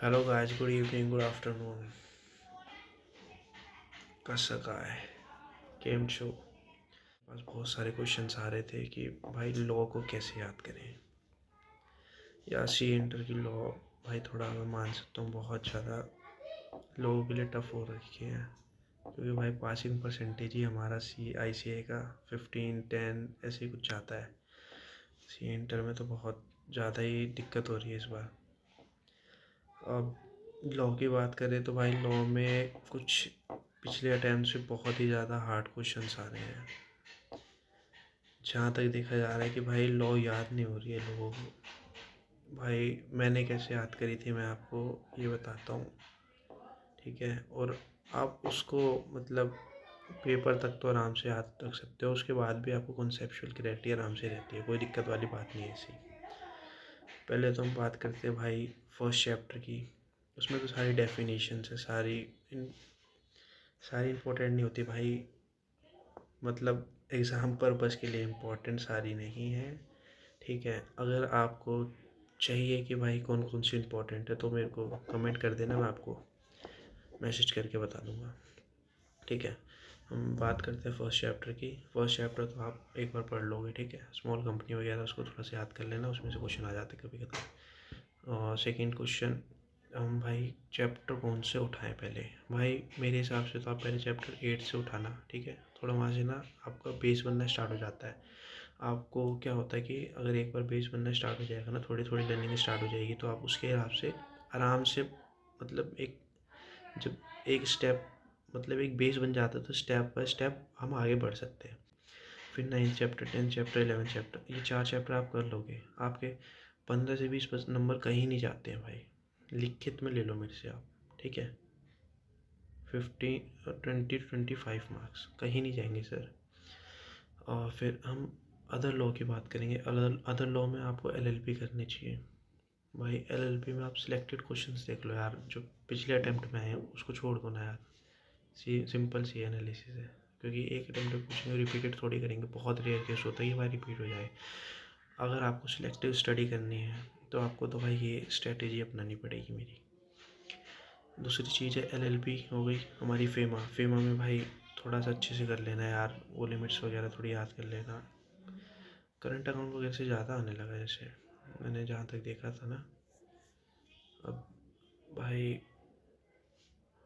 Hello guys, good evening, good afternoon. कैसा का है? केम शो। बस बहुत सारे क्वेश्चंस आ रहे थे कि भाई लॉ को कैसे याद करें, या सी इंटर की लॉ। भाई थोड़ा मैं मान सकता हूँ बहुत ज़्यादा लोगों के लिए टफ हो रखी है, क्योंकि भाई पासिंग परसेंटेज ही हमारा CICA का 15-10 ऐसे ही कुछ आता है। सी इंटर में तो बहुत ज़्यादा ही दिक्कत हो रही है इस बार। अब लॉ की बात करें तो भाई लॉ में कुछ पिछले अटैम्प्ट से बहुत ही ज़्यादा हार्ड क्वेश्चंस आ रहे हैं। जहाँ तक देखा जा रहा है कि भाई लॉ याद नहीं हो रही है लोगों को। भाई मैंने कैसे याद करी थी मैं आपको ये बताता हूँ, ठीक है। और आप उसको मतलब पेपर तक तो आराम से याद रख सकते हो, उसके बाद भी आपको कॉन्सेप्चुअल क्लैरिटी आराम से रहती है, कोई दिक्कत वाली बात नहीं है ऐसी। पहले तो हम बात करते हैं भाई फर्स्ट चैप्टर की। उसमें तो सारी डेफिनेशन है, सारी इम्पोर्टेंट नहीं होती भाई, मतलब एग्ज़ाम पर्पज़ के लिए इम्पोर्टेंट सारी नहीं है, ठीक है। अगर आपको चाहिए कि भाई कौन कौन सी इम्पोर्टेंट है तो मेरे को कमेंट कर देना, मैं आपको मैसेज करके बता दूंगा, ठीक है। हम बात करते हैं फर्स्ट चैप्टर की। फर्स्ट चैप्टर तो आप एक बार पढ़ लोगे, ठीक है। स्मॉल कंपनी वगैरह उसको थोड़ा सा याद कर लेना, उसमें से क्वेश्चन आ जाते कभी कभी। और सेकेंड क्वेश्चन, हम भाई चैप्टर कौन से उठाएं पहले। भाई मेरे हिसाब से तो आप पहले चैप्टर 8 से उठाना, ठीक है। थोड़ा वहाँ से ना आपका बेस बनना स्टार्ट हो जाता है। आपको क्या होता है कि अगर एक बार बेस बनना स्टार्ट हो जाएगा ना, थोड़ी थोड़ी लर्निंग स्टार्ट हो जाएगी, तो आप उसके हिसाब से आराम से, मतलब एक जब एक स्टेप, मतलब एक बेस बन जाता है तो स्टेप बाय स्टेप हम आगे बढ़ सकते हैं। फिर 9th chapter, 10th chapter, 11th chapter, ये 4 चैप्टर आप कर लोगे, आपके 15 से 20 नंबर कहीं नहीं जाते हैं भाई। लिखित में ले लो मेरे से आप, ठीक है। 20-25 मार्क्स कहीं नहीं जाएंगे सर। और फिर हम अदर लॉ की बात करेंगे। अदर लॉ में आपको LLB करनी चाहिए। भाई LLB में आप सिलेक्टेड क्वेश्चंस देख लो यार, जो पिछले अटैम्प्ट में आए हैं उसको छोड़ दो ना यार। सिंपल सी एनालिसिस है, क्योंकि एक अटैम्प्ट में पूछेंगे रिपीटेड थोड़ी करेंगे, बहुत रेयर केस होता है कि भाई रिपीट हो जाए। अगर आपको सिलेक्टिव स्टडी करनी है तो आपको तो भाई ये स्ट्रेटेजी अपनानी पड़ेगी मेरी। दूसरी चीज़ है LLB हो गई हमारी। फेमा में भाई थोड़ा सा अच्छे से कर लेना यार, वो लिमिट्स वगैरह थोड़ी याद कर लेना। करंट अकाउंट वगैरह से ज़्यादा आने लगा जैसे मैंने जहाँ तक देखा था ना। अब भाई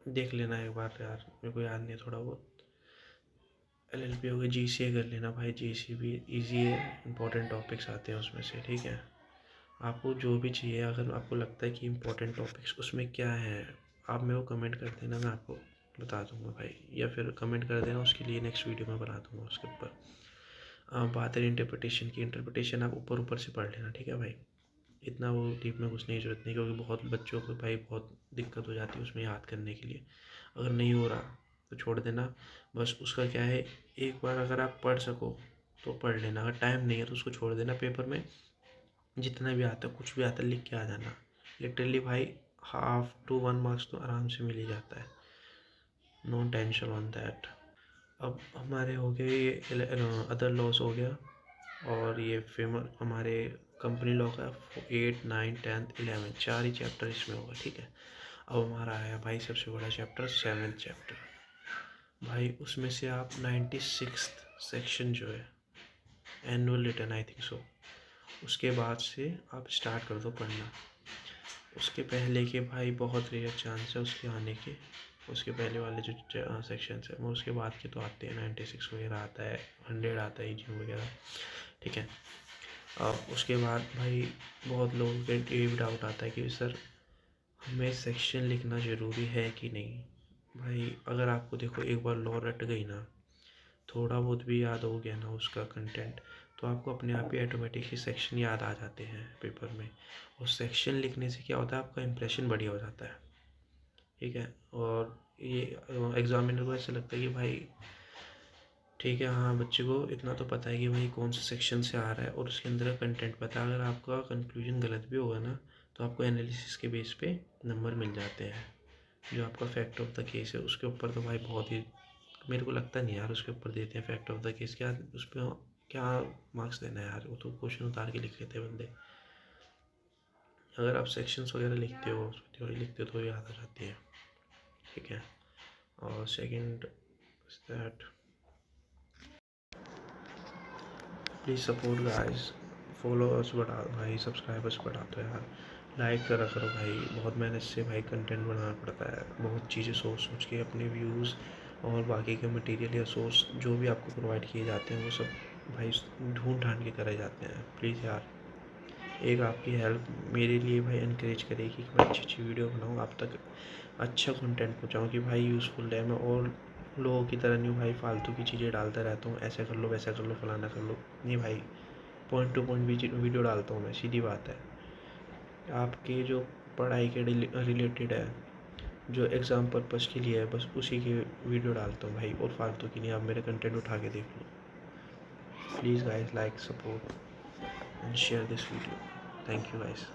देख लेना एक बार यार, मेरे को याद नहीं है थोड़ा बहुत। LLB हो गई। GCA कर लेना भाई, GCA भी ईजी है, इंपॉर्टेंट टॉपिक्स आते हैं उसमें से, ठीक है। आपको जो भी चाहिए, अगर आपको लगता है कि इंपॉर्टेंट टॉपिक्स उसमें क्या है, आप मेरे को कमेंट कर देना, मैं आपको बता दूंगा भाई। या फिर कमेंट कर देना, उसके लिए नेक्स्ट वीडियो में बना दूंगा उसके ऊपर। बात है इंटरप्रिटेशन की। इंटरप्रिटेशन आप ऊपर ऊपर से पढ़ लेना, ठीक है भाई। इतना वो डीप में घुसने की जरूरत नहीं, क्योंकि बहुत बच्चों को भाई बहुत दिक्कत हो जाती है उसमें याद करने के लिए। अगर नहीं हो रहा तो छोड़ देना। बस उसका क्या है, एक बार अगर आप पढ़ सको तो पढ़ लेना, अगर टाइम नहीं है तो उसको छोड़ देना। पेपर में जितना भी आता है, कुछ भी आता है, लिख के आ जाना। लिटरली भाई 1/2 to 1 मार्क्स तो आराम से मिल ही जाता है, नो टेंशन ऑन दैट। अब हमारे हो गए ये अदर लॉस हो गया, और ये फेमस हमारे कंपनी लॉ का 8, 9, 10, 11 चार ही चैप्टर इसमें होगा, ठीक है। अब हमारा आया भाई सबसे बड़ा चैप्टर 7th चैप्टर। भाई उसमें से आप 96 सेक्शन जो है, annual return I think so, उसके बाद से आप स्टार्ट कर दो पढ़ना। उसके पहले के भाई बहुत रेयर चांस है उसके आने के। उसके पहले वाले जो सेक्शन है वो उसके बाद के तो आते हैं, 96 वगैरह आता है, 100 आता है EG वगैरह, ठीक है। उसके बाद भाई बहुत लोगों के ये भी डाउट आता है कि सर हमें सेक्शन लिखना ज़रूरी है कि नहीं। भाई अगर आपको देखो एक बार लॉ रट गई ना, थोड़ा बहुत भी याद हो गया ना उसका कंटेंट, तो आपको अपने आप ही ऑटोमेटिकली सेक्शन याद आ जाते हैं पेपर में। और सेक्शन लिखने से क्या होता है, आपका इंप्रेशन बढ़िया हो जाता है, ठीक है। और ये एग्जामिनर को ऐसा लगता है कि भाई ठीक है, हाँ बच्चे को इतना तो पता है कि भाई कौन से सेक्शन से आ रहा है और उसके अंदर का कंटेंट पता है। अगर आपका कंक्लूजन गलत भी होगा ना, तो आपको एनालिसिस के बेस पे नंबर मिल जाते हैं। जो आपका फैक्ट ऑफ द केस है उसके ऊपर तो भाई बहुत ही, मेरे को लगता नहीं यार उसके ऊपर देते हैं फैक्ट ऑफ द केस, क्या उस पर क्या मार्क्स देना है यार, वो तो क्वेश्चन उतार के लिख लेते हैं बंदे। अगर आप सेक्शंस वगैरह लिखते हो, थ्योरी लिखते हो तो याद आ जाती है, ठीक है। और second that please support guys, followers बढ़ा भाई, सब्सक्राइबर्स बढ़ा दो यार, लाइक करा करो भाई। बहुत मेहनत से भाई कंटेंट बनाना पड़ता है, बहुत चीज़ें सोच सोच के अपने व्यूज़ और बाकी के मटेरियल या सोर्स जो भी आपको प्रोवाइड किए जाते हैं वो सब भाई ढूंढ ढांड के करे जाते हैं। प्लीज़ यार, एक आपकी हेल्प मेरे लिए भाई इनक्रेज करेगी कि मैं अच्छी अच्छी वीडियो बनाऊँ, आप तक अच्छा कंटेंट पहुँचाऊँ कि भाई यूज़फुल है। मैं और लोगों की तरह नहीं भाई फालतू की चीज़ें डालता रहता हूँ, ऐसा कर लो वैसा कर लो फलाना कर लो, नहीं भाई, पॉइंट टू पॉइंट वीडियो डालता हूँ मैं, सीधी बात है। आपके जो पढ़ाई के रिलेटेड है, जो एग्ज़ाम पर्पज़ के लिए है, बस उसी की वीडियो डालता हूँ भाई, और फालतू की नहीं। आप मेरे कंटेंट उठा के देख लो। Please guys, like, support and share this video. Thank you guys.